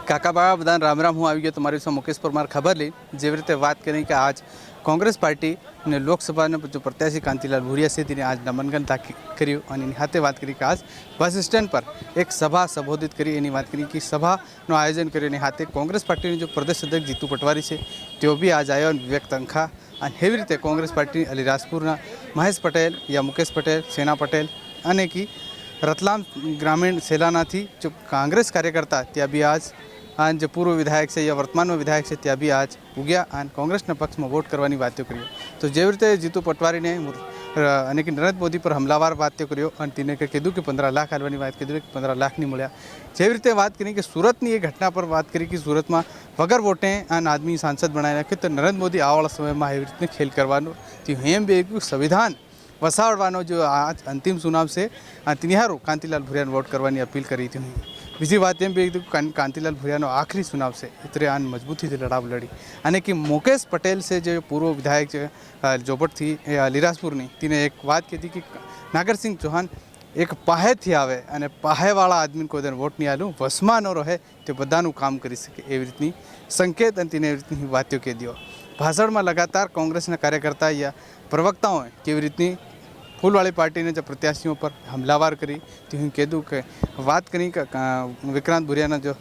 કાકાબાળા બધાને રામ રામ. હું આવી ગયો તમારી સાથે મુકેશ પરમાર ખબર લઈ. જેવી રીતે વાત કરી કે આજ કોંગ્રેસ પાર્ટી ને લોકસભાના जो प्रत्याशी कांतिलाल भूरिया से તેને આજ નામાંકન કર્યું અને એની સાથે વાત કરી કે આજ બસ સ્ટેન્ડ પર એક સભા સંબોધિત કરી એની વાત કરી કે સભાનું આયોજન કર્યું એની સાથે કોંગ્રેસ પાર્ટીની जो પ્રદેશ અધ્યક્ષ જીતુ પટવારી છે તેઓ બી આજ આવ્યો અને વિવેક તનખા અને એવી રીતે કોંગ્રેસ પાર્ટી અલીરાજપુરના મહેશ પટેલ या मुकेश पटेल सेना पटेल અને કે रतलाम ग्रामीण सेलानाथी जो कांग्रेस कार्यकर्ता त्या भी आज जो पूर्व विधायक से या वर्तमान में विधायक से त्या भी आज उग्या और कांग्रेस पक्ष में वोट करने बातों करी. तो जे रीते जीतू पटवारी ने अने कि नरेंद्र मोदी पर हमलावार बातों करी और तीने कीधु कि 15 लाख आलवानी बात कीधु कि 15 लाख नहीं मळ्या. जे रीते बात करी कि सूरत की घटना पर बात करी कि सूरत में वगर वोटे आन आदमी सांसद बनाए नाखे तो नरेंद्र मोदी आवाला समय में एवी रीते खेल करवानो हेम भी एक संविधान वसावવાનો जो आज अंतिम चुनाव से तिनिहारू कांतिलाल भूरिया वोट करने अपील करी थी. बीजी बात एम भी कांतिलाल भूरिया आखिरी चुनाव से इतने आन मजबूती से लड़ाव लड़ी अने कि मुकेश पटेल से जो पूर्व विधायक जोबट थी अलीराजपुर तीने एक बात की थी कि नागर सिंह चौहान एक पाहे थी आवे अने पाहेवाला आदमी को वोट नहीं आलू वसमा न रहे तो बधानु काम करी सके एवी रीतनी संकेत अने तेने एवी रीतनी बातों कही दियो. भाषण में लगातार कांग्रेसना कार्यकर्ता या प्रवक्ताओं केवी रीतनी फूलवाड़ी पार्टी ने जो प्रत्याशियों पर हमलावार करी तो हूँ कह दूँ कि बात करी विक्रांत भूरिया जो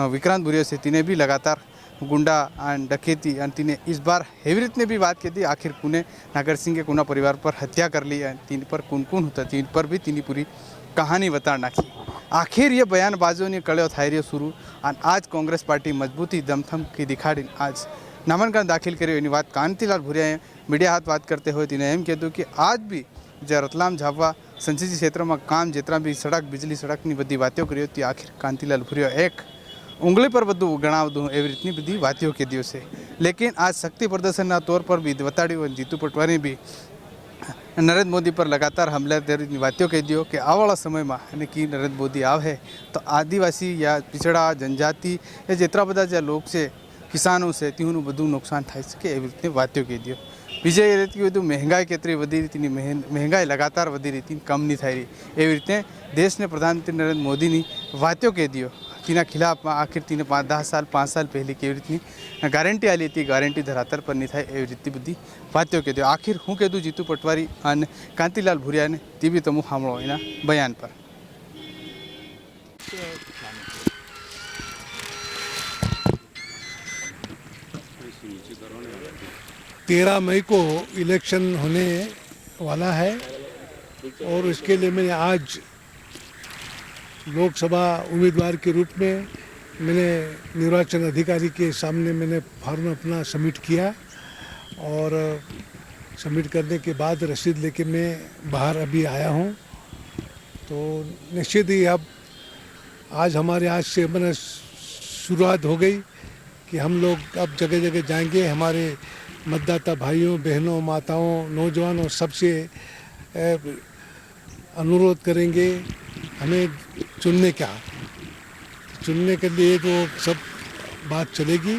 विक्रांत भूरिया से तीने भी लगातार गुंडा और डकैती और तीने इस बार हेवी रीतने भी बात की थी आखिर कुने नागर सिंह के कुना परिवार पर हत्या कर ली है तीन पर कौन कौन होता तीन पर भी तीनी पूरी कहानी बता नाखी. आखिर ये बयानबाजों ने कड़ो थायरियो शुरू और आज कांग्रेस पार्टी मजबूती दमथम की दिखाड़ी आज नामांकन दाखिल करी. एनी बात कांतिलाल भूरिया मीडिया हाथ बात करते हुए तीने एम कहीधुं कि आज भी जो रतलाम झाबवा संसदीय क्षेत्र में काम जितना भी सड़क बिजली सड़कनी बधी बातों करी थी आखिर कांतिलाल भूरिया एक उंगली पर बधु गणावधु एवी रीतनी बधी बातों कीधी से. लेकिन आज शक्ति प्रदर्शन तौर पर भी बताड़ू जीतू पटवारी भी नरेंद्र मोदी पर लगातार हमला तेरी बातों कही दियो कि आवाला समय में कि नरेंद्र मोदी आवे तो आदिवासी या पिछड़ा जनजाति या जितना बधा जो लोग से किसानों से तीनों बधु नुकसान थाई सके एवी रीतनी बातों कही दियो. बीजे ये रीति कीधुं महंगाई केतरी वधी रीति महंगाई लगातार वधी रीति कम नहीं थाई रही एवी रीते देश ने प्रधानमंत्री नरेंद्र मोदी की बातों कही दियो. तीना खिलाफ आखिर तीने 5-10 साल 5 साल पहले केवी रीतनी गारंटी आली थी गारंटी धरातर पर नहीं थाय एवी रीति बधी बातों कही दियो. आखिर हूँ कीधुं जीतू पटवारी और कांतिलाल भूरिया ने ते भी तमु सांभळो एना बयान पर. 13 मई को इलेक्शन होने वाला है और इसके लिए मैंने आज लोकसभा उम्मीदवार के रूप में मैंने निर्वाचन अधिकारी के सामने मैंने फॉर्म अपना सबमिट किया और सबमिट करने के बाद रसीद लेके मैं बाहर अभी आया हूँ. तो निश्चित ही अब आज हमारे आज से मैंने शुरुआत हो गई कि हम लोग अब जगह जगह जाएंगे. हमारे मतदाता भाइयों बहनों माताओं नौजवानों सबसे अनुरोध करेंगे हमें चुनने के लिए तो सब बात चलेगी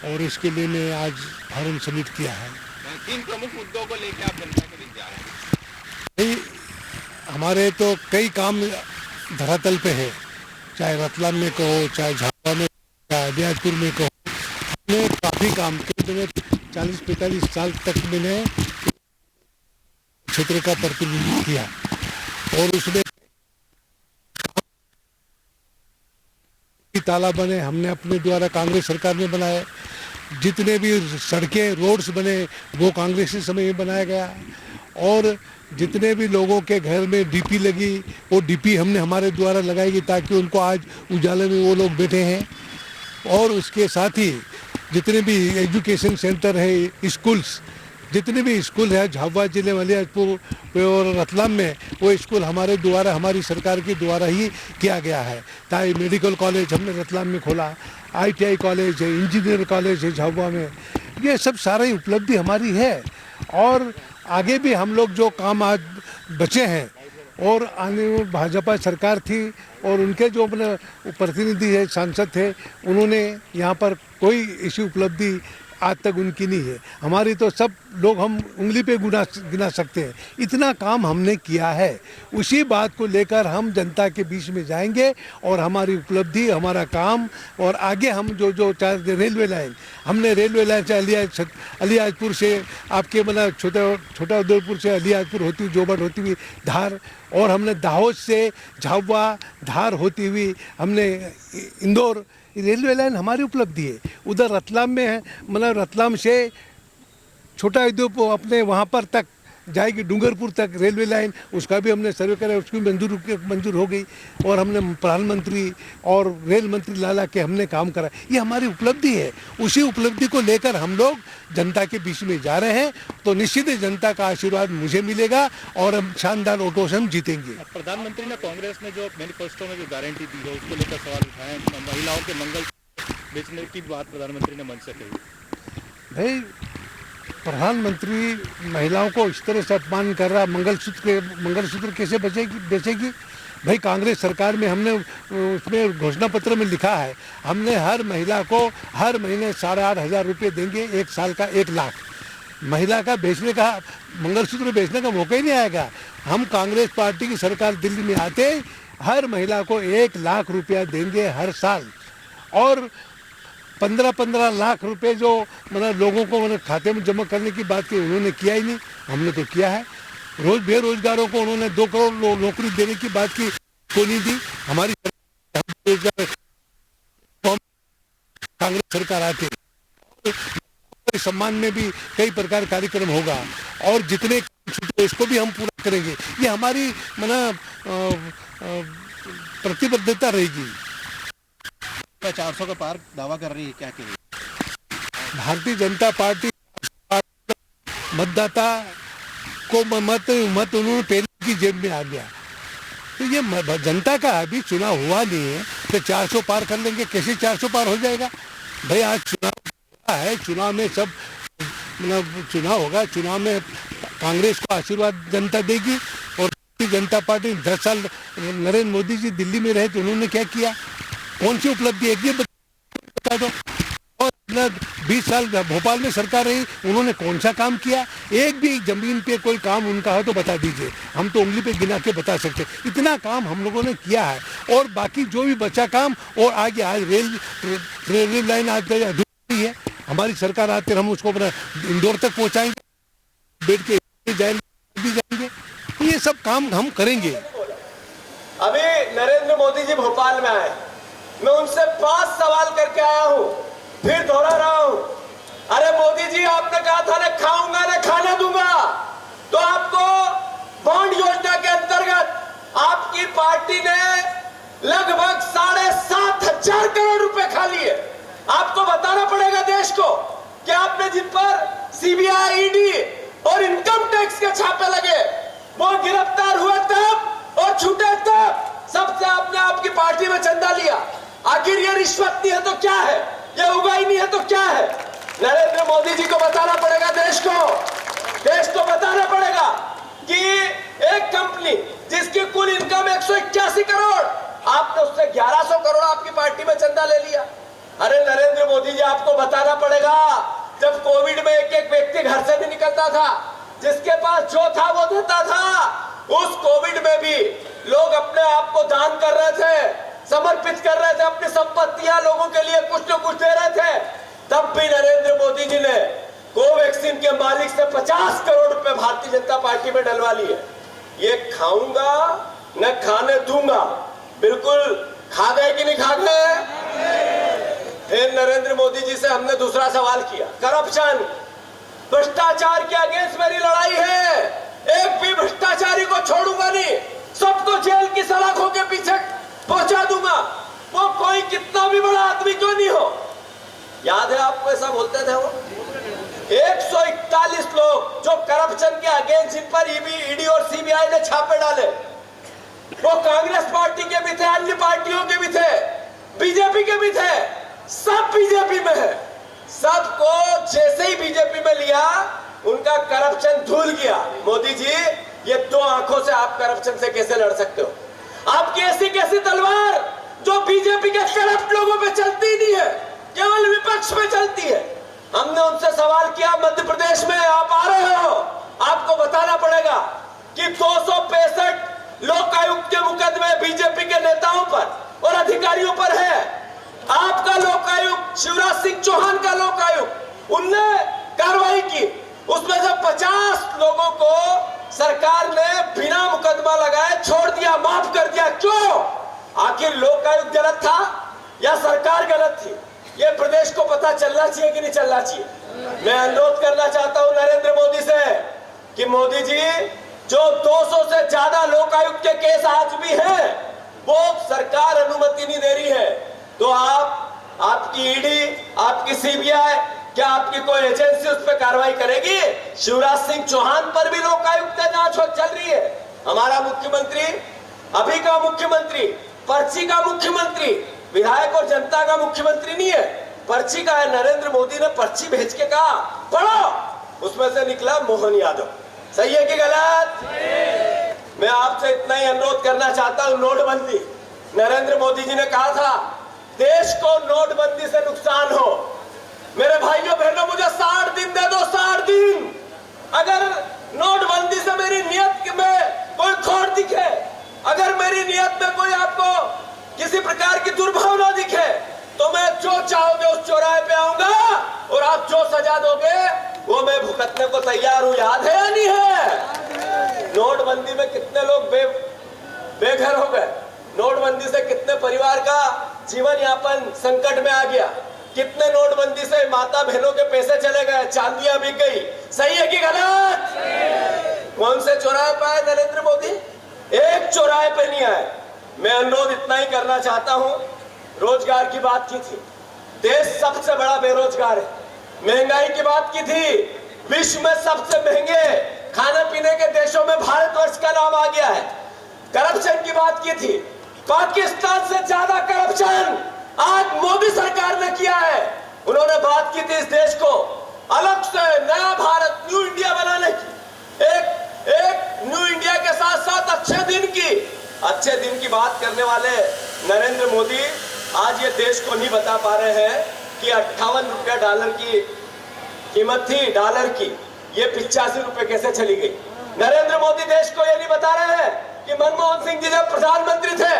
और इसके लिए मैं आज फॉर्म सबमिट किया है. 3 प्रमुख मुद्दों को लेकर आप जनता के बीच जा रहे हैं. हमारे तो कई काम धरातल पे है, चाहे रतलाम में कहो चाहे झाबुआ में चाहे अलीराजपुर में कहो. हमने काफ़ी काम किए. 40-45 साल तक मैंने क्षेत्र का प्रतिनिधित्व किया और उसमें तालाब बने हमने अपने द्वारा कांग्रेस सरकार में बनाए. जितने भी सड़कें रोड्स बने वो कांग्रेस के समय में बनाया गया और जितने भी लोगों के घर में डीपी लगी वो डीपी हमने हमारे द्वारा लगाई गई ताकि उनको आज उजाले में वो लोग बैठे हैं. और उसके साथ ही जितने भी एजुकेशन सेंटर है स्कूल्स जितने भी स्कूल है झाबुआ जिले में अलीराजपुर और रतलाम में वो स्कूल हमारे द्वारा हमारी सरकार के द्वारा ही किया गया है. ताकि मेडिकल कॉलेज हमने रतलाम में खोला, ITI कॉलेज है, इंजीनियर कॉलेज है झाबुआ में. ये सब सारी उपलब्धि हमारी है और आगे भी हम लोग जो काम आज बचे हैं और आने में भाजपा सरकार थी और उनके जो अपने प्रतिनिधि है सांसद थे उन्होंने यहाँ पर कोई ऐसी उपलब्धि आज तक उनकी नहीं है। हमारी तो सब लोग हम उंगली पे गिना सकते हैं, इतना काम हमने किया है। उसी बात को लेकर हम जनता के बीच में जाएंगे और हमारी उपलब्धि, हमारा काम और आगे हम जो चाहे रेलवे लाइन, हमने रेलवे लाइन से अलियाजपुर से आपके मतलब छोटा उदयपुर से अलियाजपुर होती हुई जोबट होती हुई धार, और हमने दाहोद से झाबुआ धार होती हुई हमने इंदौर, रेलवे लाइन हमारी उपलब्धि है। उधर रतलाम में है, मतलब रतलाम से छोटा उदयपुर अपने वहाँ पर तक जाएगी, डूंगरपुर तक रेलवे लाइन, उसका भी हमने सर्वे करा, उसकी मंजूर हो गई। और हमने प्रधानमंत्री और रेल मंत्री लाला के हमने काम करा, ये हमारी उपलब्धि है। उसी उपलब्धि को लेकर हम लोग जनता के बीच में जा रहे हैं, तो निश्चित ही जनता का आशीर्वाद मुझे मिलेगा और हम शानदार वोटों से हम जीतेंगे। प्रधानमंत्री ने कांग्रेस ने जो मैनिफेस्टो में जो गारंटी दी है उसको लेकर सवाल उठाए, महिलाओं के मंगल बेचने की बात प्रधानमंत्री ने मंच से कही। भाई प्रधानमंत्री महिलाओं को इस तरह से अपमान कर रहा, मंगलसूत्र कैसे बेचेगी? भाई कांग्रेस सरकार में हमने उसमें घोषणा पत्र में लिखा है, हमने हर महिला को हर महीने 8,500 रुपये देंगे, 1 साल का 1 लाख। महिला का बेचने का, मंगलसूत्र बेचने का मौका ही नहीं आएगा। हम कांग्रेस पार्टी की सरकार दिल्ली में आते हर महिला को 1 लाख रुपया देंगे हर साल, और 15-15 लाख रुपए जो मतलब लोगों को मतलब खाते में जमा करने की बात की, उन्होंने किया ही नहीं, हमने तो किया है। बेरोजगारों को उन्होंने 2 करोड़ नौकरी देने की बात की, को नहीं दी। हमारी कांग्रेस सरकार आती है, सम्मान में भी कई प्रकार कार्यक्रम होगा, और जितने छूटे इसको भी हम पूरा करेंगे। ये हमारी मतलब प्रतिबद्धता रहेगी। 400 का पार दावा कर रही है, क्या कहेगी? भारतीय जनता पार्टी मतदाता को मत उन्होंने पहले की जेब में आ गया, तो ये जनता का अभी चुनाव हुआ नहीं है, तो 400 पार कर लेंगे, कैसे 400 पार हो जाएगा? भाई आज चुनाव है, चुनाव में सब मतलब चुनाव होगा, चुनाव में कांग्रेस को आशीर्वाद जनता देगी। और भारतीय जनता पार्टी 10 साल नरेंद्र मोदी जी दिल्ली में रहे तो उन्होंने क्या किया, कौन सी उपलब्धि है ये बता दो। और 20 साल भोपाल में सरकार रही, उन्होंने कौन सा काम किया? एक भी जमीन पे कोई काम उनका हो तो बता दीजिए, हम तो उंगली पे गिना के बता सकते। इतना काम हम लोगों ने किया है, और बाकी जो भी बचा काम, और आगे आज रेल लाइन आज अधूरी है, हमारी सरकार आते हम उसको अपना इंदौर तक पहुँचाएंगे, बैठ के जाएंगे, ये सब काम हम करेंगे। अभी नरेंद्र मोदी जी भोपाल में आए, मैं उनसे 5 सवाल करके आया हूं, फिर दोहरा रहा हूं। अरे मोदी जी, आपने कहा था न खाऊंगा न खाने दूंगा, तो आपको बॉन्ड योजना के अंतर्गत आपकी पार्टी ने लगभग 7,500 करोड़ रुपए खा लिए। आपको बताना पड़ेगा देश को कि आपने जिन पर सीबीआई, ईडी और इनकम टैक्स के छापे लगे, वो गिरफ्तार हुए तब और छूटे तब, सबसे आपने आपकी पार्टी में चंदा लिया। आखिर ये रिश्वत नहीं है तो क्या है, ये उगाई नहीं है तो क्या है? नरेंद्र मोदी जी को बताना पड़ेगा देश को बताना पड़ेगा कि एक कंपनी जिसकी कुल इनकम 181 करोड़, आपने उससे 1100 करोड़ आपकी पार्टी में चंदा ले लिया। अरे नरेंद्र मोदी जी, आपको बताना पड़ेगा, जब कोविड में एक व्यक्ति घर से नहीं निकलता था, जिसके पास जो था वो देता था, उस कोविड में भी लोग अपने आप को दान कर रहे थे, समर्पित कर रहे थे, अपनी संपत्तियां लोगों के लिए कुछ न कुछ दे रहे थे। तब भी नरेंद्र मोदी जी ने कोवैक्सीन के मालिक से 50 करोड़ रुपए भारतीय जनता पार्टी में डलवा लिए। ये खाऊंगा न खाने दूंगा, बिल्कुल खा गए कि नहीं खा गए? फिर नरेंद्र मोदी जी से हमने दूसरा सवाल किया, करप्शन, भ्रष्टाचार के अगेंस्ट मेरी लड़ाई है, एक भी भ्रष्टाचारी को छोड़ूंगा नहीं, सबको जेल की सलाखों के पीछे पहुंचा दूंगा, वो कोई कितना भी बड़ा आदमी क्यों नहीं हो। याद है आपको, ऐसा बोलते थे वो 141 लोग जो करप्शन के अगेंस्ट, जिन पर ईडी और सीबीआई ने छापे डाले, वो कांग्रेस पार्टी के भी थे, अन्य पार्टियों के भी थे, बीजेपी के भी थे, सब बीजेपी में है। सबको जैसे ही बीजेपी में लिया, उनका करप्शन धुल गया। मोदी जी, ये 2 आंखों से आप करप्शन से कैसे लड़ सकते हो? आपकी ऐसी कैसी तलवार जो बीजेपी के करप्ट लोगों पे चलती नहीं है, केवल विपक्ष पे चलती है। हमने हमने उनसे सवाल किया, मध्य प्रदेश में आप आ रहे हो, आपको बताना पड़ेगा कि 265 लोकायुक्त के मुकदमे बीजेपी के नेताओं पर और अधिकारियों पर है। आपका लोकायुक्त, शिवराज सिंह चौहान का लोकायुक्त, उनने कार्रवाई की, उसमें से 50 लोगों को सरकार ने बिना मुकदमा लगाए छोड़ दिया, माफ कर दिया। क्यों? आखिर लोकायुक्त गलत था या सरकार गलत थी? ये प्रदेश को पता चलना चाहिए कि नहीं चलना चाहिए। मैं अनुरोध करना चाहता हूं नरेंद्र मोदी से कि मोदी जी, जो 200 से ज्यादा लोकायुक्त के केस आज भी हैं, वो सरकार अनुमति नहीं दे रही है, तो आपकी ईडी, आपकी सीबीआई, क्या आपकी कोई एजेंसी उस पर कार्रवाई करेगी? शिवराज सिंह चौहान पर भी लोकायुक्त जांच चल रही है। हमारा मुख्यमंत्री, अभी का मुख्यमंत्री, पर्ची का मुख्यमंत्री, विधायक और जनता का मुख्यमंत्री नहीं है, पर्ची का है। नरेंद्र मोदी ने पर्ची भेज के कहा पढ़ो, उसमें से निकला मोहन यादव। सही है कि गलत? मैं आपसे इतना ही अनुरोध करना चाहता हूं, नोटबंदी, नरेंद्र मोदी जी ने कहा था देश को नोटबंदी से नुकसान हो। मेरे भाइयों बहनों, मुझे 60 दिन दे दो, 60 दिन। अगर नोटबंदी से मेरी नियत में कोई खोट दिखे, अगर मेरी नियत में कोई आपको किसी प्रकार की दुर्भावना दिखे, तो मैं जो चाहोगे उस चौराहे पे आऊंगा और आप जो सजा दोगे वो मैं भुगतने को तैयार हूं। याद है या नहीं है? नोटबंदी में कितने लोग बेघर हो गए, नोटबंदी से कितने परिवार का जीवन यापन संकट में आ गया, कितने नोटबंदी से माता बहनों के पैसे चले गए, चांदियां बिक गई। सही है कि गलत? कौन से चौराहे पे आए नरेंद्र मोदी? एक चौराहे पे नहीं आए। मैं अनुरोध इतना ही करना चाहता हूं, रोजगार की बात की थी, देश सबसे बड़ा बेरोजगार है। महंगाई की बात की थी, विश्व में सबसे महंगे खाने पीने के देशों में भारतवर्ष का नाम आ गया है। करप्शन की बात की थी, पाकिस्तान से ज्यादा करप्शन आज मोदी सरकार ने किया है। उन्होंने बात की थी इस देश को अलग से नया भारत, न्यू इंडिया बनाने की, एक न्यू इंडिया के साथ साथ अच्छे दिन की बात करने वाले नरेंद्र मोदी आज ये देश को नहीं बता पा रहे हैं कि 58 रुपया डॉलर की कीमत थी, डॉलर की, ये 85 रुपए कैसे चली गई। नरेंद्र मोदी देश को ये नहीं बता रहे हैं कि मनमोहन सिंह जी जब प्रधानमंत्री थे,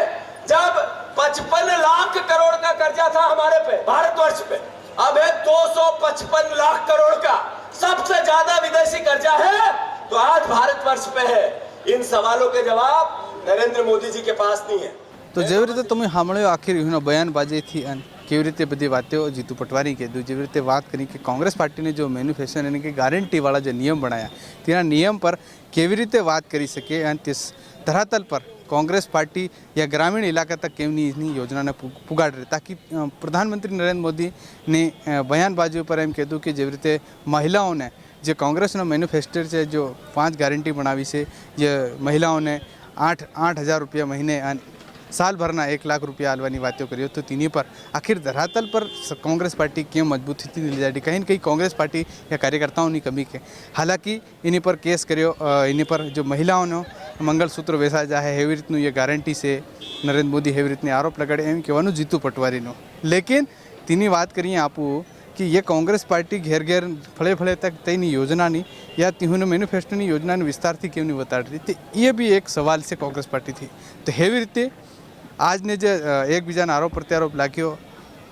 जब 55 लाख करोड़ का कर्जा था हमारे पे, भारतवर्ष पे, अब है 255 लाख करोड़ का, सबसे ज्यादा विदेशी कर्जा है तो आज भारतवर्ष पे है। इन सवालों के जवाब नरेंद्र मोदी जी के पास नहीं है। તો જેવી રીતે તમે સાંભળ્યો આખી એનો બયાનબાજીથી અને કેવી રીતે બધી વાતો જીતુ પટવારી કીધું, જેવી રીતે વાત કરી કે કોંગ્રેસ પાર્ટીને જો મેન્યુફેક્ચર એટલે કે ગારંટીવાળા જે નિયમ બનાવ્યા તેના નિયમ પર કેવી રીતે વાત કરી શકે અને તે ધરાતલ પર कांग्रेस पार्टी या ग्रामीण इलाका तक केवनी योजना ने पुगाड़ रहे, ताकि प्रधानमंत्री नरेंद्र मोदी ने बयानबाजी पर एम कहूँ कि जेवी रीते महिलाओं ने जो कांग्रेस मैन्युफेस्टो से जो 5 गारंटी बनावी से, ये महिलाओं ने 8,000 रुपया महीने साल भरना 1 लाख रुपया आलवानी बातों करी, तो तीनी पर आखिर धरातल पर कांग्रेस पार्टी क्यों मजबूत थी ले जाती, कहीं न कहीं कांग्रेस पार्टी या कार्यकर्ताओं की कमी के। हालांकि इन्हीं पर केस करो, इन्हीं पर जो महिलाओं ने मंगलसूत्र वेसा जाए हेवी रीतनु ये गारंटी से नरेंद्र मोदी हेवी रीतने आरोप लगाड़े एम कहવાનું जीतू पटवारीनो। लेकिन तीनी बात करिए आपू कि ये कांग्रेस पार्टी घेर घेर फले फले तक तेनी योजना नहीं या तीहों मैन्युफेस्टो योजना विस्तार थी क्यों नहीं बता रही थी, ये भी एक सवाल से कांग्रेस पार्टी थी। तो हेवी रीते आज ने जो एक बीजा आरोप प्रत्यारोप लाग्यो,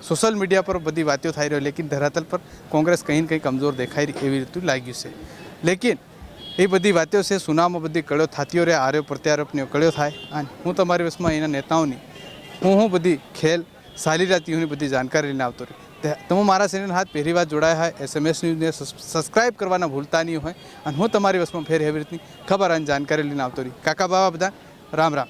सोशल मीडिया पर बड़ी बातों थी रही, लेकिन धरातल पर कांग्रेस कहीं न कहीं कमजोर देखाई रही एवं रीतु लाग्यू से। लेकिन ये बड़ी बातों से सुनाव में बड़ी कड़ो थाती रहे, आरोप प्रत्यारोप ने कड़ो थाय। हूँ तमारी वश में एना नेताओं हूँ बड़ी खेल साली राती हूँ बड़ी जानकारी लेने आवतो रही। તમે મારા ચેનલ હાથ પહેલી વાર જોડાયા હોય, SMS ન્યૂઝને સબસ્ક્રાઇબ કરવાના ભૂલતા નહીં હોય, અને હું તમારી વસમાં ફેર એવી રીતની ખબર અને જાણકારી લઈને આવતો રહી। કાકા બાબા બધા રામ રામ।